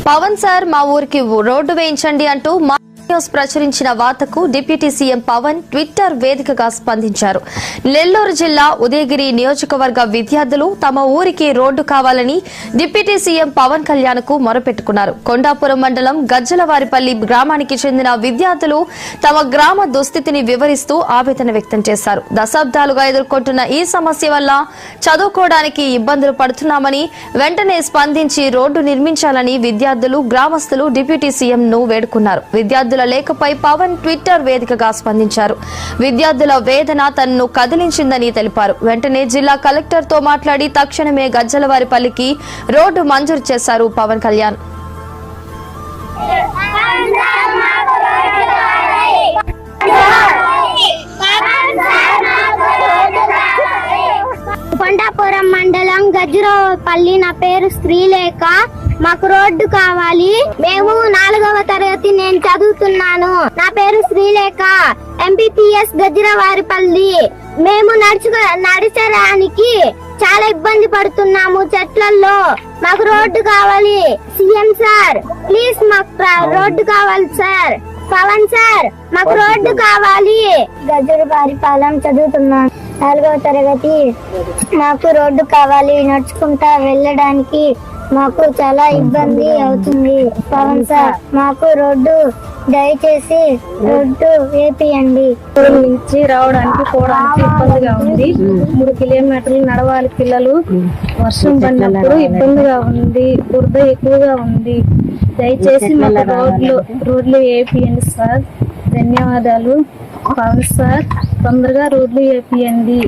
Pawan sir మా ఊరికి road వేయించండి అంటూ న్యూస్ ప్రచురించిన వార్తకు డిప్యూటీ సీఎం పవన్ ట్విట్టర్ వేదికగా స్పందించారు. నెల్లూరు జిల్లా ఉదయగిరి నియోజకవర్గ విద్యార్థులు తమ ఊరికి రోడ్డు కావాలని డిప్యూటీ సీఎం పవన్ కళ్యాణ్ కు మొరపెట్టుకున్నారు. కొండాపురం మండలం గజ్జలవారిపల్లి గ్రామానికి చెందిన విద్యార్థులు తమ గ్రామ దుస్థితిని వివరిస్తూ ఆవేదన వ్యక్తం చేశారు. దశాబ్దాలుగా ఎదుర్కొంటున్న ఈ సమస్య వల్ల చదువుకోవడానికి ఇబ్బందులు పడుతున్నామని, వెంటనే స్పందించి రోడ్డు నిర్మించాలని విద్యార్థులు, గ్రామస్తులు డిప్యూటీ సీఎం ను వేడుకున్నారు. విద్యార్థుల లేఖపై పవన్ ట్విట్టర్ వేదికగా స్పందించారు. విద్యార్థుల వేదన తనను కదిలించిందని తెలిపారు. వెంటనే జిల్లా కలెక్టర్ తో మాట్లాడి తక్షణమే గజ్జలవారిపల్లికి రోడ్డు మంజూరు చేశారు పవన్ కళ్యాణ్. కొండాపురం మండలం గజ్జలవారిపల్లి. నా పేరు శ్రీలేఖ. మాకు రోడ్డు కావాలి. మేము 4వ తరగతి నేను చదువుతున్నాను. నా పేరు శ్రీలేఖ. ఎంపీపీఎస్ గజ్జలవారిపల్లి. మేము నడిచడానికి చాలా ఇబ్బంది పడుతున్నాము చెట్లలో. మాకు రోడ్డు కావాలి. సీఎం సార్ ప్లీజ్ మాకు రోడ్డు కావాలి సార్. పవన్ సార్ మాకు రోడ్డు కావాలి. గజ్జలవారిపాలెం చదువుతున్నాను, 4వ తరగతి. మాకు రోడ్డు కావాలి. నడుచుకుంటా వెళ్ళడానికి మాకు చాలా ఇబ్బంది అవుతుంది. పవన్ సార్ మాకు రోడ్డు దయచేసి రోడ్డు వేపియండి. నుంచి రావడానికి పోవడానికి ఇబ్బందిగా ఉంది. 3 కిలోమీటర్లు నడవాలి పిల్లలు. వర్షం పడినప్పుడు ఇబ్బందిగా ఉంది. బురద ఎక్కువగా ఉంది. దయచేసి మాకు రోడ్లు వేపియండి సార్. ధన్యవాదాలు. పవన్ సార్ తొందరగా రోడ్లు వేపియండి.